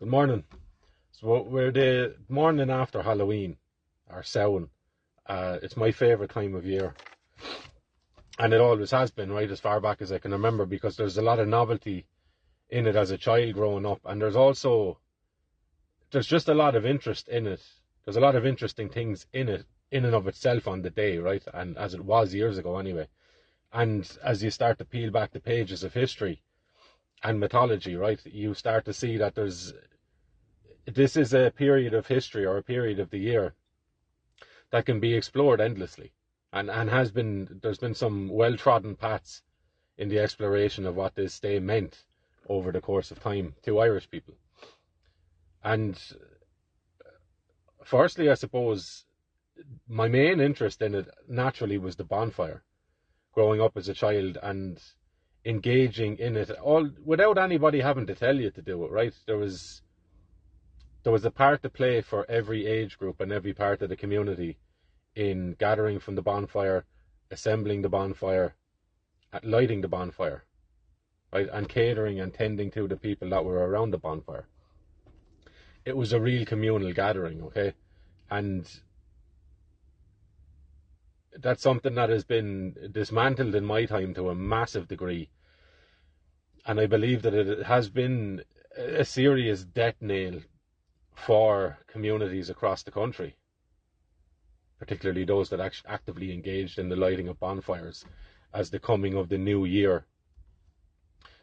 Good morning. So we're the morning after Halloween, or Samhain. It's my favourite time of year. And it always has been, right, as far back as I can remember, because there's a lot of novelty in it as a child growing up. And there's just a lot of interest in it. There's a lot of interesting things in it, in and of itself on the day, right? And as it was years ago anyway. And as you start to peel back the pages of history and mythology, right, you start to see that this is a period of history, or a period of the year, that can be explored endlessly, and there's been some well-trodden paths in the exploration of what this day meant over the course of time to Irish people. And firstly, I suppose my main interest in it naturally was the bonfire, growing up as a child and engaging in it all without anybody having to tell you to do it, right? There was a part to play for every age group and every part of the community in gathering from the bonfire, assembling the bonfire, lighting the bonfire, right, and catering and tending to the people that were around the bonfire. It was a real communal gathering, okay? And that's something that has been dismantled in my time to a massive degree. And I believe that it has been a serious death nail for communities across the country, particularly those that actively engaged in the lighting of bonfires as the coming of the new year,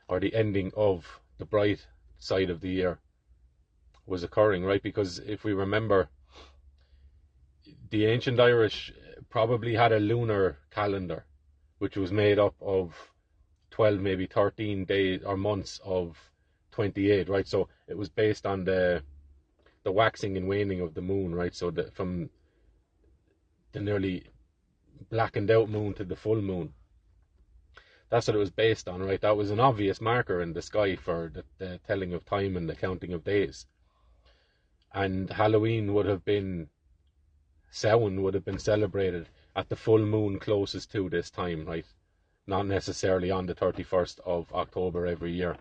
or the ending of the bright side of the year was occurring, right? Because if we remember, the ancient Irish probably had a lunar calendar, which was made up of 12, maybe 13 days or months of 28, right? So it was based on the waxing and waning of the moon, right? So from the nearly blackened out moon to the full moon. That's what it was based on, right? That was an obvious marker in the sky for the telling of time and the counting of days. And Samhain would have been celebrated at the full moon closest to this time, right? Not necessarily on the 31st of October every year.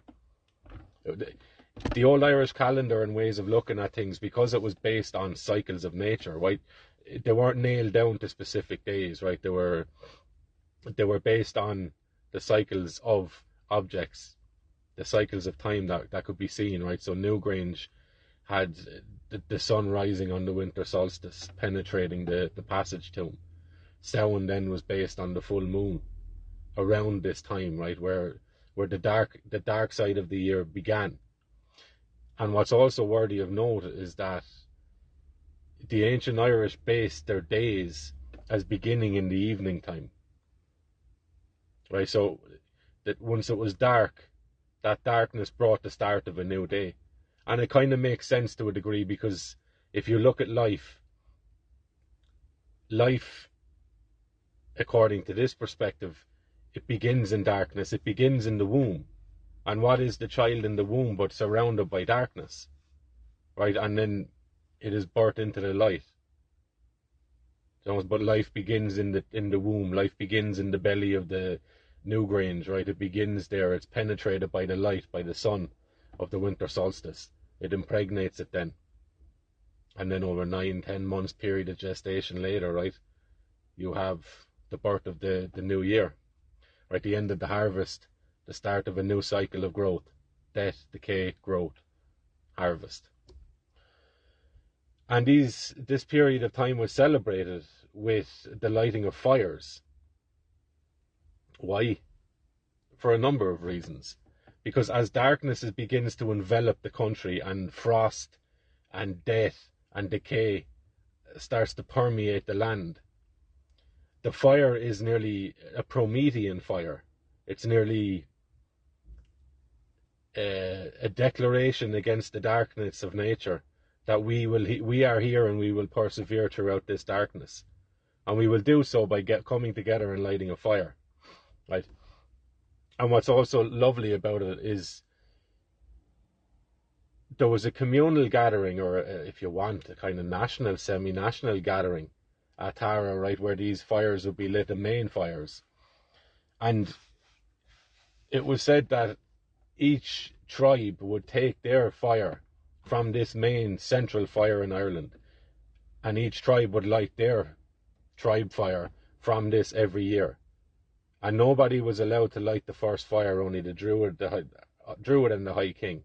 The old Irish calendar and ways of looking at things, because it was based on cycles of nature, right? They weren't nailed down to specific days, right? They were based on the cycles of objects, the cycles of time that could be seen, right? So Newgrange had the sun rising on the winter solstice, penetrating the passage tomb. Samhain then was based on the full moon around this time, right, where the dark side of the year began. And what's also worthy of note is that the ancient Irish based their days as beginning in the evening time, right? So that once it was dark, that darkness brought the start of a new day. And it kind of makes sense to a degree, because if you look at life, according to this perspective, it begins in darkness. It begins in the womb. And what is the child in the womb but surrounded by darkness, right? And then it is birthed into the light. But life begins in the womb. Life begins in the belly of the Newgrange, right? It begins there. It's penetrated by the light, by the sun of the winter solstice. It impregnates it then. And then over 9-10 months period of gestation later, right, you have the birth of the new year, right? The end of the harvest, the start of a new cycle of growth, death, decay, growth, harvest. And this period of time was celebrated with the lighting of fires. Why? For a number of reasons. Because as darkness begins to envelop the country, and frost and death and decay starts to permeate the land, the fire is nearly a Promethean fire. It's nearly a declaration against the darkness of nature, that we are here and we will persevere throughout this darkness, and we will do so by coming together and lighting a fire, right? And what's also lovely about it is there was a communal gathering, or if you want, a kind of national, semi-national gathering at Tara, right, where these fires would be lit, the main fires. And it was said that each tribe would take their fire from this main central fire in Ireland, and each tribe would light their tribe fire from this every year. And nobody was allowed to light the first fire, only the Druid and the High King.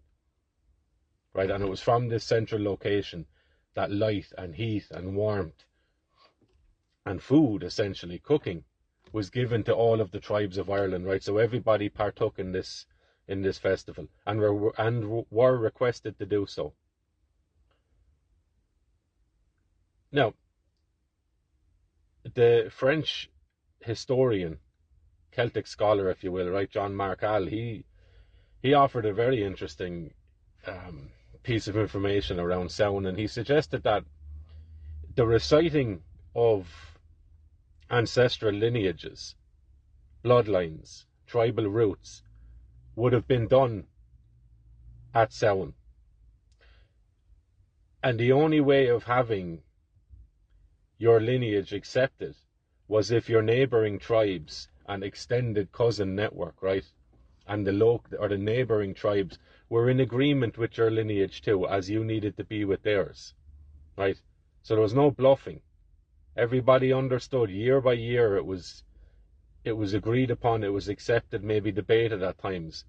Right, and it was from this central location that light and heat and warmth and food, essentially cooking, was given to all of the tribes of Ireland. Right, so everybody partook in this festival and were requested to do so. Now, the French historian, Celtic scholar, if you will, right, John Marcal, he offered a very interesting piece of information around Samhain, and he suggested that the reciting of ancestral lineages, bloodlines, tribal roots would have been done at Samhain. And the only way of having your lineage accepted was if your neighbouring tribes and extended cousin network, right, and the neighbouring tribes were in agreement with your lineage too, as you needed to be with theirs, right? So there was no bluffing. Everybody understood year by year. It was agreed upon, it was accepted, maybe debated at times,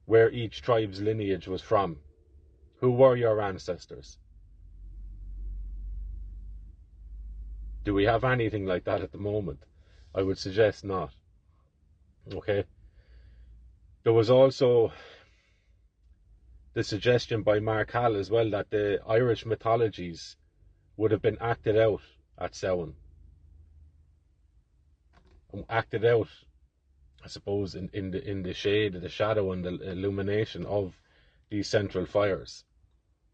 where each tribe's lineage was from. Who were your ancestors? Do we have anything like that at the moment? I would suggest not. Okay. There was also the suggestion by Marcal as well that the Irish mythologies would have been acted out at Samhain. Acted out, I suppose, in the shade, the shadow, and the illumination of these central fires,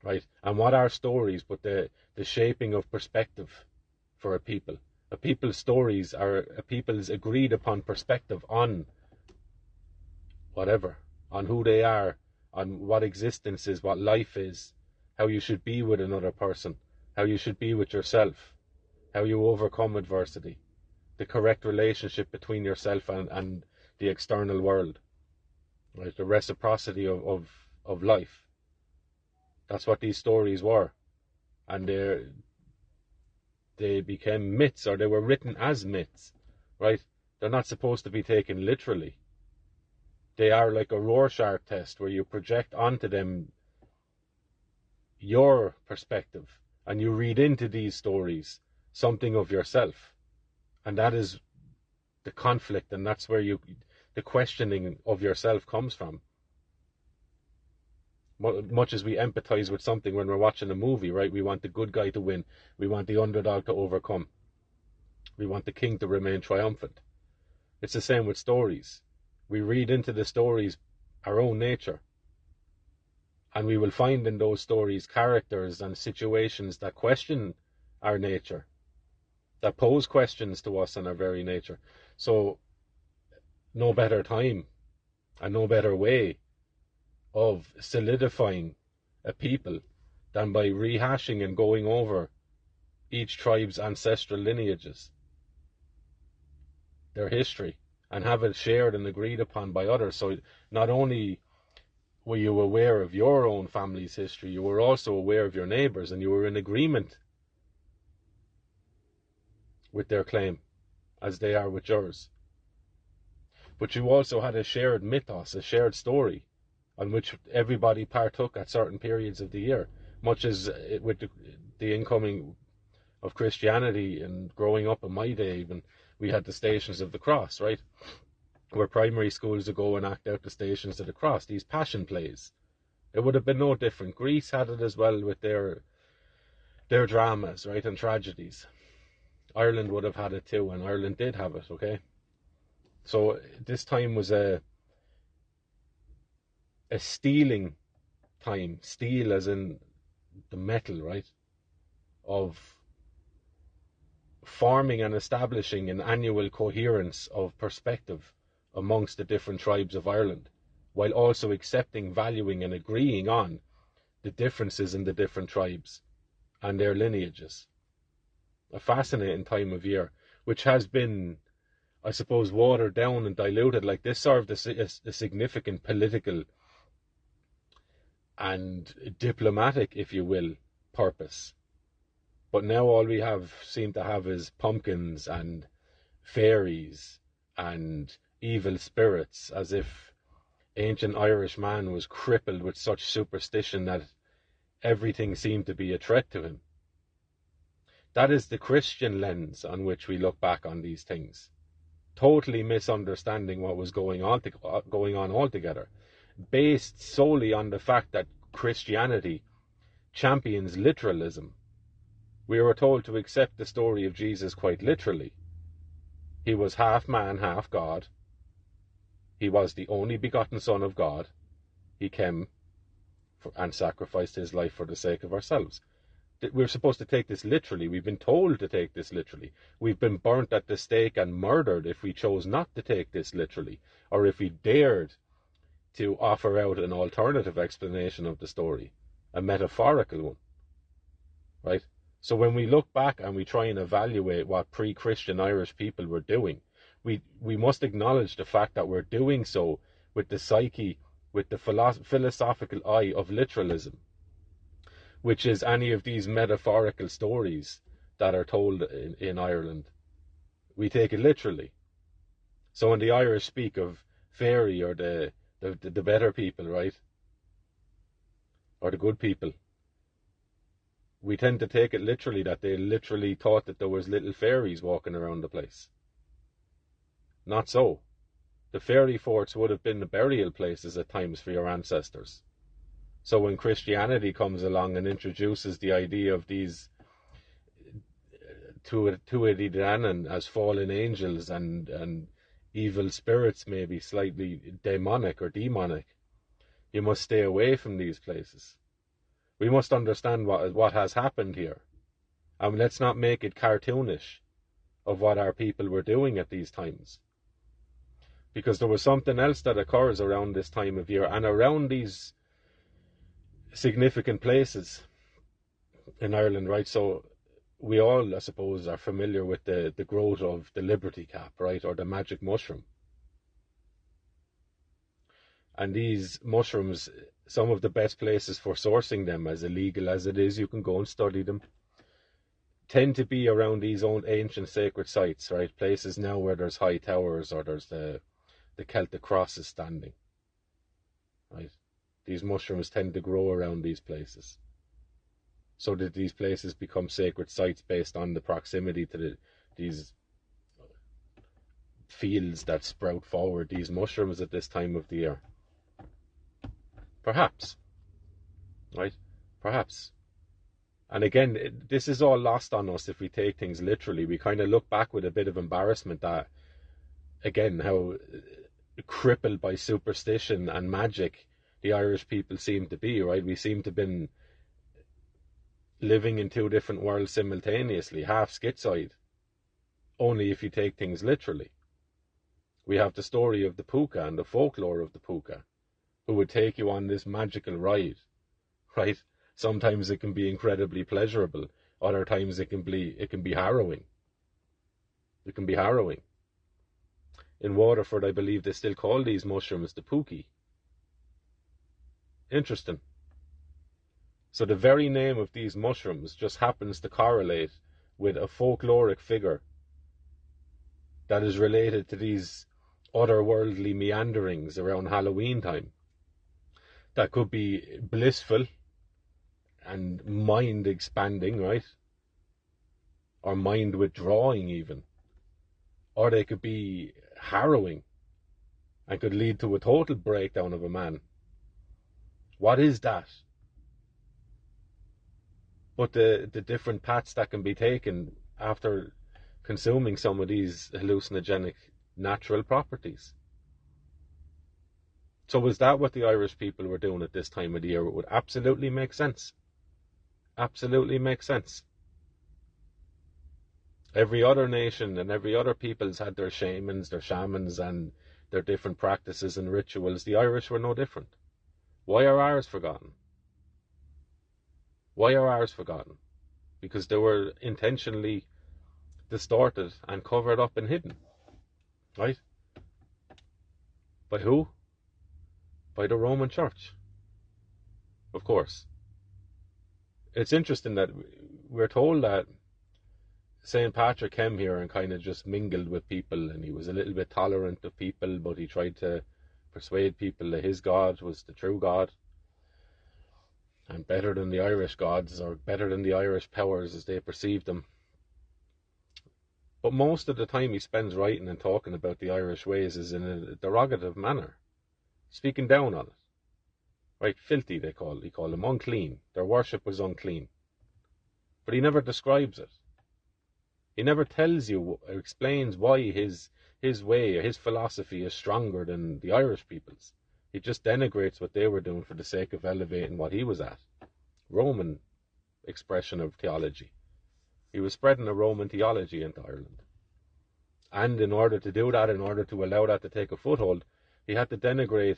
right? And what are stories but the shaping of perspective for a people? A people's stories are a people's agreed upon perspective on whatever, on who they are, on what existence is, what life is, how you should be with another person, how you should be with yourself, how you overcome adversity, the correct relationship between yourself and the external world, right? The reciprocity of life. That's what these stories were, and they became myths, or they were written as myths, right? They're not supposed to be taken literally. They are like a Rorschach test where you project onto them your perspective, and you read into these stories something of yourself, and that is the conflict, and that's where the questioning of yourself comes from. Much as we empathize with something when we're watching a movie, right? We want the good guy to win. We want the underdog to overcome. We want the king to remain triumphant. It's the same with stories. We read into the stories our own nature, and we will find in those stories characters and situations that question our nature, that pose questions to us on our very nature. So no better time and no better way of solidifying a people than by rehashing and going over each tribe's ancestral lineages, their history, and have it shared and agreed upon by others. So not only were you aware of your own family's history, you were also aware of your neighbours, and you were in agreement with their claim as they are with yours. But you also had a shared mythos, a shared story, on which everybody partook at certain periods of the year, much as with the incoming of Christianity and growing up in my day even, we had the Stations of the Cross, right? Where primary schools would go and act out the Stations of the Cross, these passion plays. It would have been no different. Greece had it as well with their dramas, right, and tragedies. Ireland would have had it too, and Ireland did have it, okay? So this time was a stealing time, steel as in the metal, right, of forming and establishing an annual coherence of perspective amongst the different tribes of Ireland, while also accepting, valuing and agreeing on the differences in the different tribes and their lineages. A fascinating time of year, which has been, I suppose, watered down and diluted. Like, this served a significant political and diplomatic, if you will, purpose. But now all we seem to have is pumpkins and fairies and evil spirits, as if ancient Irish man was crippled with such superstition that everything seemed to be a threat to him. That is the Christian lens on which we look back on these things, totally misunderstanding what was going on altogether, based solely on the fact that Christianity champions literalism. We were told to accept the story of Jesus quite literally. He was half man, half God. He was the only begotten Son of God. He came and sacrificed his life for the sake of ourselves. We're supposed to take this literally. We've been told to take this literally. We've been burnt at the stake and murdered if we chose not to take this literally, or if we dared to offer out an alternative explanation of the story, a metaphorical one, right? So when we look back and we try and evaluate what pre-Christian Irish people were doing, we must acknowledge the fact that we're doing so with the psyche, with the philosophical eye of literalism, which is any of these metaphorical stories that are told in Ireland. We take it literally. So when the Irish speak of fairy or the better people, right, or the good people, we tend to take it literally, that they literally thought that there was little fairies walking around the place. Not so. The fairy forts would have been the burial places at times for your ancestors. So when Christianity comes along and introduces the idea of these Tuatha Danann as fallen angels and evil spirits, maybe slightly demonic or demonic, you must stay away from these places. We must understand what has happened here. And let's not make it cartoonish of what our people were doing at these times. Because there was something else that occurs around this time of year and around these significant places in Ireland, right? So we all, I suppose, are familiar with the growth of the Liberty Cap, right? Or the magic mushroom. And these mushrooms, some of the best places for sourcing them, as illegal as it is, you can go and study them, tend to be around these old ancient sacred sites, right? Places now where there's high towers or there's the Celtic crosses standing, right? These mushrooms tend to grow around these places, so that these places become sacred sites based on the proximity to these fields that sprout forward these mushrooms at this time of the year. Perhaps, right? Perhaps. And again, this is all lost on us if we take things literally. We kind of look back with a bit of embarrassment that, again, how crippled by superstition and magic the Irish people seem to be, right? We seem to have been living in two different worlds simultaneously, half schizoid, only if you take things literally. We have the story of the puka and the folklore of the puka, who would take you on this magical ride, right? Sometimes it can be incredibly pleasurable. Other times it can be harrowing. It can be harrowing. In Waterford, I believe they still call these mushrooms the pookie. Interesting. So the very name of these mushrooms just happens to correlate with a folkloric figure that is related to these otherworldly meanderings around Halloween time. That could be blissful and mind expanding, right? Or mind withdrawing even. Or they could be harrowing and could lead to a total breakdown of a man. What is that? But the different paths that can be taken after consuming some of these hallucinogenic natural properties. So was that what the Irish people were doing at this time of the year? It would absolutely make sense. Absolutely make sense. Every other nation and every other people's had their shamans, their shamans, and their different practices and rituals. The Irish were no different. Why are ours forgotten? Why are ours forgotten? Because they were intentionally distorted and covered up and hidden. Right? By who? By the Roman Church. of course. It's interesting that we're told that St. Patrick came here and kind of just mingled with people, and he was a little bit tolerant of people, but he tried to persuade people that his God was the true God, and better than the Irish gods, or better than the Irish powers as they perceived them. But most of the time he spends writing and talking about the Irish ways is in a derogative manner, speaking down on it. Right, filthy he called them, unclean. Their worship was unclean. But he never describes it. He never tells you or explains why his way or his philosophy is stronger than the Irish people's. He just denigrates what they were doing for the sake of elevating what he was at. Roman expression of theology. He was spreading a Roman theology into Ireland. And in order to do that, in order to allow that to take a foothold, he had to denigrate,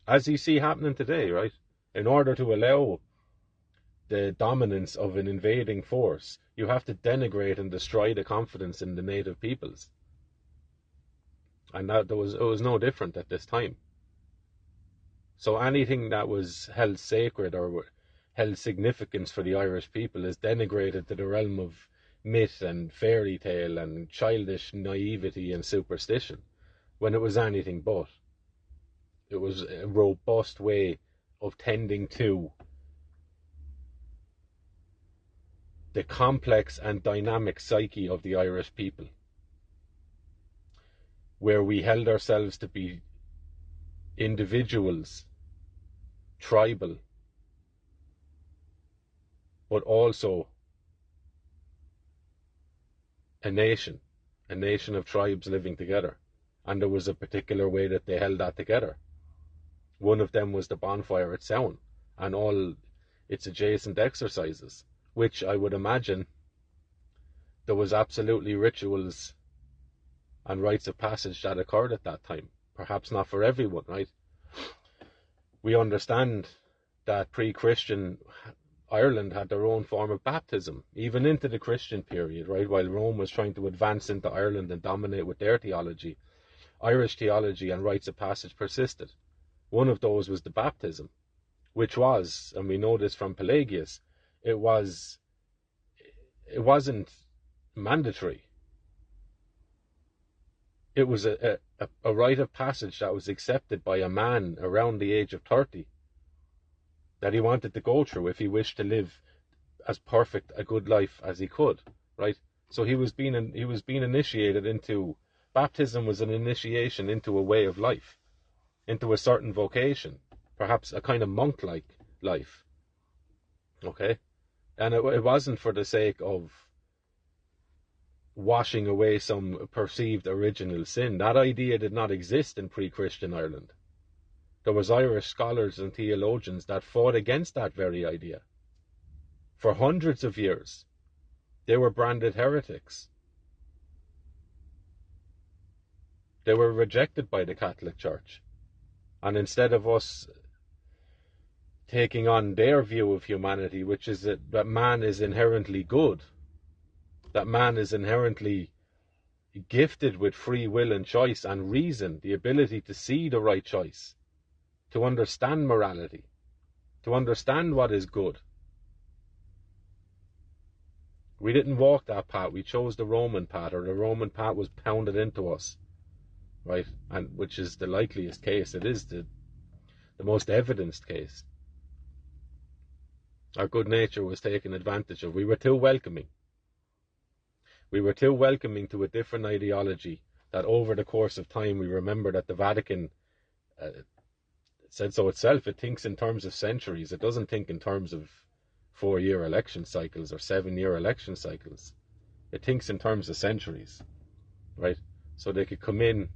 as you see happening today, right? In order to allow the dominance of an invading force, you have to denigrate and destroy the confidence in the native peoples. And it was no different at this time. So anything that was held sacred or held significance for the Irish people is denigrated to the realm of myth and fairy tale and childish naivety and superstition, when it was anything but. It was a robust way of tending to the complex and dynamic psyche of the Irish people, where we held ourselves to be individuals, tribal, but also a nation of tribes living together. And there was a particular way that they held that together. One of them was the bonfire at Samhain and all its adjacent exercises, which I would imagine there was absolutely rituals and rites of passage that occurred at that time. Perhaps not for everyone, right? We understand that pre-Christian Ireland had their own form of baptism, even into the Christian period, right? While Rome was trying to advance into Ireland and dominate with their theology, Irish theology and rites of passage persisted. One of those was the baptism, which was, and we know this from Pelagius, it wasn't mandatory. It was a rite of passage that was accepted by a man around the age of 30, that he wanted to go through if he wished to live as perfect a good life as he could, right? So he was being initiated into, baptism was an initiation into a way of life, into a certain vocation, perhaps a kind of monk-like life, okay? And it wasn't for the sake of washing away some perceived original sin. That idea did not exist in pre-Christian Ireland. There was Irish scholars and theologians that fought against that very idea. For hundreds of years, they were branded heretics. They were rejected by the Catholic Church. And instead of us taking on their view of humanity, which is that man is inherently good, that man is inherently gifted with free will and choice and reason, the ability to see the right choice, to understand morality, to understand what is good. We didn't walk that path. We chose the Roman path, or the Roman path was pounded into us, right? And which is the likeliest case. It is the most evidenced case. Our good nature was taken advantage of. We were too welcoming. We were too welcoming to a different ideology that over the course of time, we remember that the Vatican said so itself. It thinks in terms of centuries. It doesn't think in terms of 4-year election cycles or 7-year election cycles. It thinks in terms of centuries, right? So they could come in,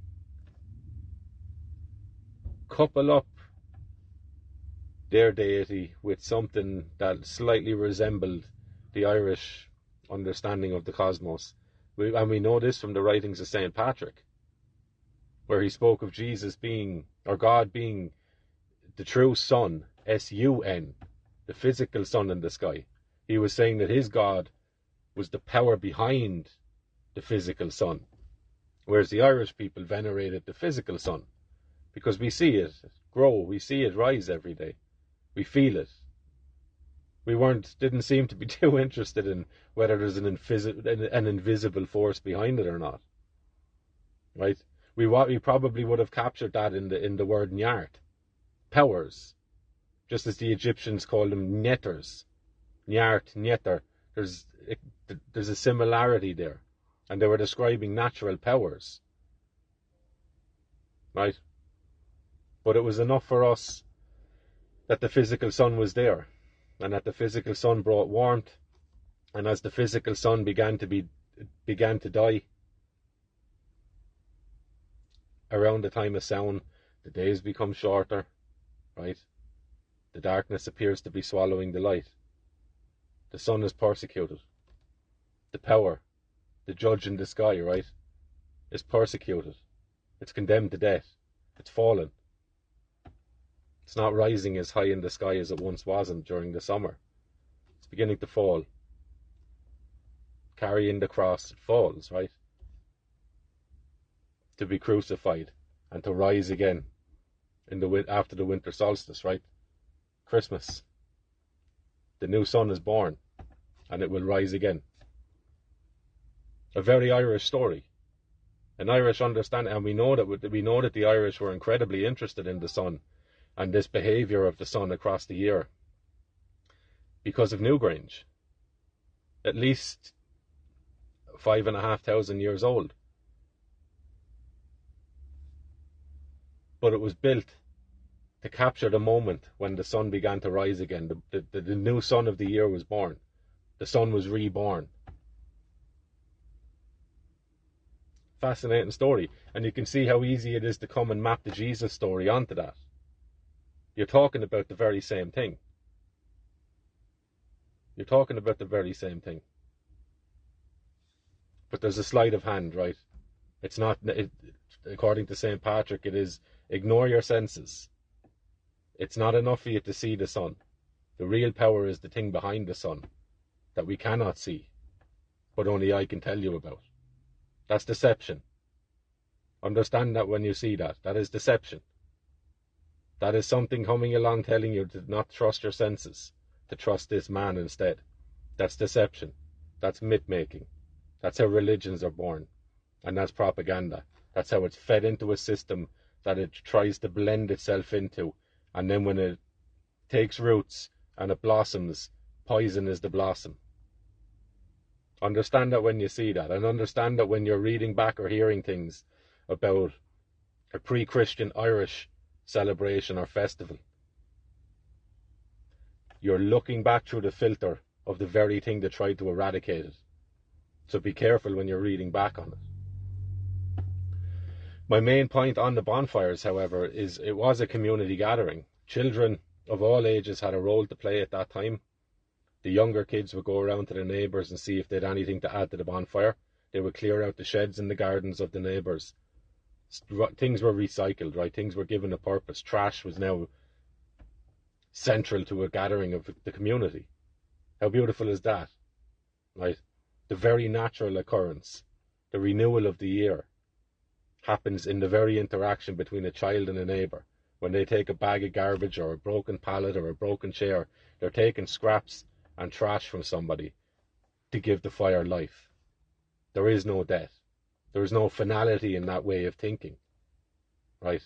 couple up their deity with something that slightly resembled the Irish understanding of the cosmos. And we know this from the writings of St. Patrick, where he spoke of Jesus being, or God being, the true sun, S-U-N, the physical sun in the sky. He was saying that his God was the power behind the physical sun, whereas the Irish people venerated the physical sun, because we see it grow, we see it rise every day, we feel it, We didn't seem to be too interested in whether there's an invisible force behind it or not, right? We probably would have captured that in the word nyart, powers, just as the Egyptians called them netters, nyart, netter. There's a similarity there, and they were describing natural powers, right? But it was enough for us that the physical sun was there, and that the physical sun brought warmth, and as the physical sun began to die around the time of Samhain, the days become shorter, right? The darkness appears to be swallowing the light. The sun is persecuted. The power, the judge in the sky, right, is persecuted. It's condemned to death. It's fallen. It's not rising as high in the sky as it once wasn't during the summer. It's beginning to fall. Carrying the cross, it falls, right? To be crucified and to rise again after the winter solstice, right? Christmas. The new sun is born, and it will rise again. A very Irish story, an Irish understanding, and we know that the Irish were incredibly interested in the sun and this behaviour of the sun across the year because of Newgrange, at least 5,500 years old. But it was built to capture the moment when the sun began to rise again. The new sun of the year was born. The sun was reborn. Fascinating story. And you can see how easy it is to come and map the Jesus story onto that. You're talking about the very same thing. You're talking about the very same thing. But there's a sleight of hand, right? It's not, according to St. Patrick, it is ignore your senses. It's not enough for you to see the sun. The real power is the thing behind the sun that we cannot see, but only I can tell you about. That's deception. Understand that when you see that. That is deception. That is something coming along telling you to not trust your senses, to trust this man instead. That's deception. That's myth-making. That's how religions are born. And that's propaganda. That's how it's fed into a system that it tries to blend itself into. And then when it takes roots and it blossoms, poison is the blossom. Understand that when you see that, and understand that when you're reading back or hearing things about a pre-Christian Irish celebration or festival, you're looking back through the filter of the very thing that tried to eradicate it. So be careful when you're reading back on it. My main point on the bonfires, however, is it was a community gathering. Children of all ages had a role to play at that time. The younger kids would go around to their neighbours and see if they had anything to add to the bonfire. They would clear out the sheds and the gardens of the neighbours. Things were recycled, right? Things were given a purpose. Trash was now central to a gathering of the community. How beautiful is that, right? The very natural occurrence, the renewal of the year, happens in the very interaction between a child and a neighbour. When they take a bag of garbage or a broken pallet or a broken chair, they're taking scraps and trash from somebody to give the fire life. There is no death. There is no finality in that way of thinking, right?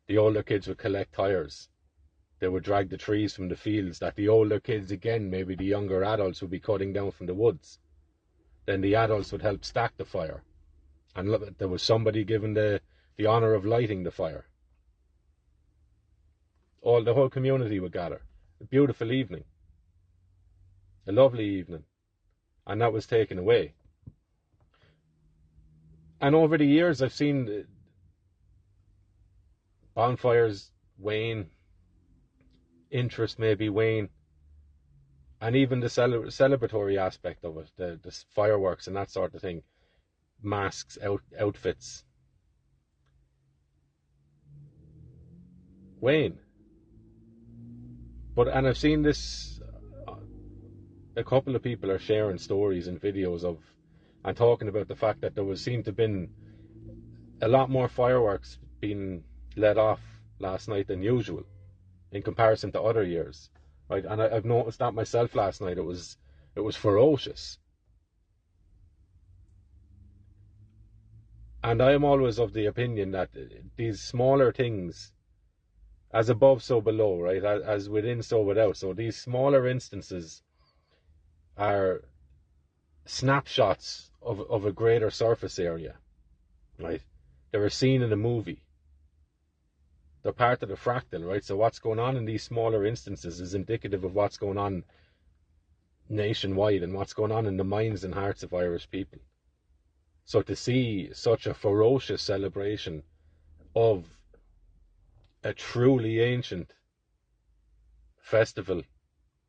The older kids would collect tires. They would drag the trees from the fields that the older kids, again, maybe the younger adults, would be cutting down from the woods. Then the adults would help stack the fire. And look, there was somebody given the honour of lighting the fire. The whole community would gather. A beautiful evening. A lovely evening. And that was taken away. And over the years, I've seen bonfires wane, interest maybe wane, and even the celebratory aspect of it, the fireworks and that sort of thing, masks, outfits, wane. And I've seen this, a couple of people are sharing stories and videos of, and talking about the fact that there seemed to have been a lot more fireworks being let off last night than usual in comparison to other years. right? And I've noticed that myself last night. It was ferocious. And I am always of the opinion that these smaller things, as above, so below, right? As within, so without. So these smaller instances are snapshots of a greater surface area, right? They're a scene in a movie. They're part of the fractal, right? So what's going on in these smaller instances is indicative of what's going on nationwide and what's going on in the minds and hearts of Irish people. So to see such a ferocious celebration of a truly ancient festival,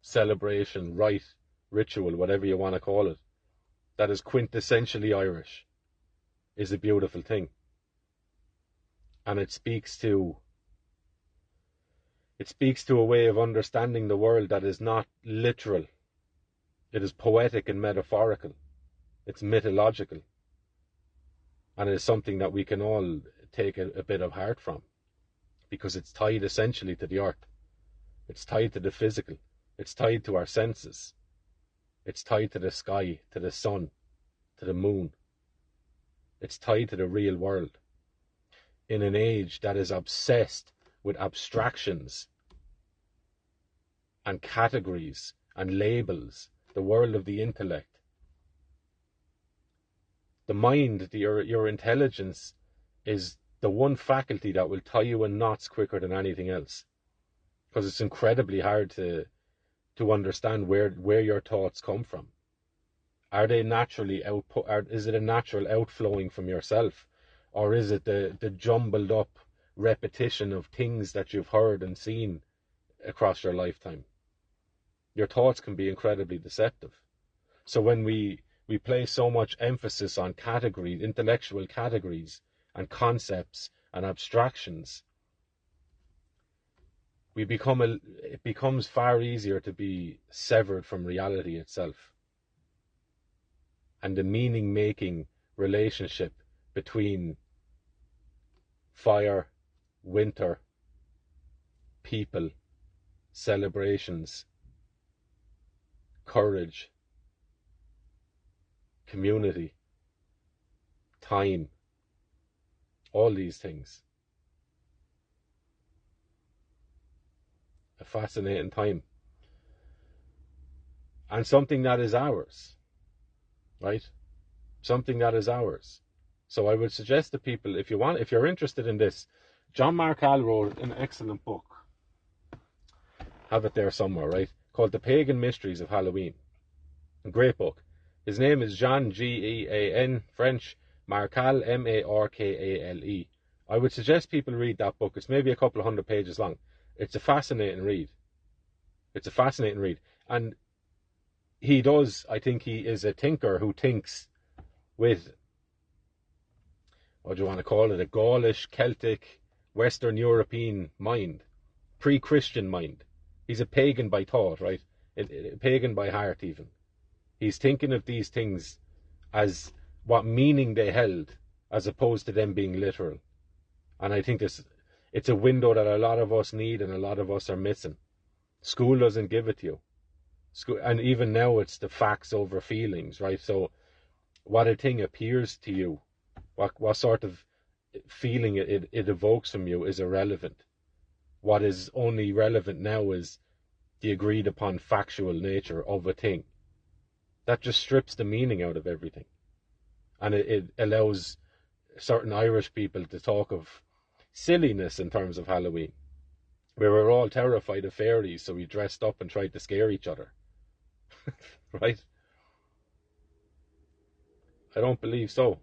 celebration, rite, ritual, whatever you want to call it, that is quintessentially Irish, is a beautiful thing. And it speaks to a way of understanding the world that is not literal. It is poetic and metaphorical. It's mythological. And it is something that we can all take a bit of heart from, because it's tied essentially to the earth. It's tied to the physical. It's tied to our senses. It's tied to the sky, to the sun, to the moon. It's tied to the real world. In an age that is obsessed with abstractions and categories and labels, the world of the intellect. The mind, your intelligence, is the one faculty that will tie you in knots quicker than anything else, because it's incredibly hard to understand where your thoughts come from. Are they naturally is it a natural outflowing from yourself, or is it the jumbled up repetition of things that you've heard and seen across your lifetime? Your thoughts can be incredibly deceptive. So when we place so much emphasis on categories, intellectual categories and concepts and abstractions, it becomes far easier to be severed from reality itself and the meaning-making relationship between fire, winter, people, celebrations, courage, community, time, all these things. A fascinating time. And something that is ours, right? Something that is ours. So I would suggest to people, if you're interested in this, John Markall wrote an excellent book. Have it there somewhere, right? Called The Pagan Mysteries of Halloween. A great book. His name is Jean, Gean, French, Markall, Markale. I would suggest people read that book. It's maybe a couple of 100 pages long. It's a fascinating read. And I think he is a thinker who thinks with, what do you want to call it, a Gaulish, Celtic, Western European mind, pre-Christian mind. He's a pagan by thought, right? A pagan by heart even. He's thinking of these things as what meaning they held, as opposed to them being literal. And I think it's a window that a lot of us need and a lot of us are missing. School doesn't give it to you. And even now it's the facts over feelings, right? So what a thing appears to you, what sort of feeling it evokes from you is irrelevant. What is only relevant now is the agreed upon factual nature of a thing. That just strips the meaning out of everything. And it allows certain Irish people to talk of silliness in terms of Halloween, where we're all terrified of fairies, so we dressed up and tried to scare each other. Right? I don't believe so.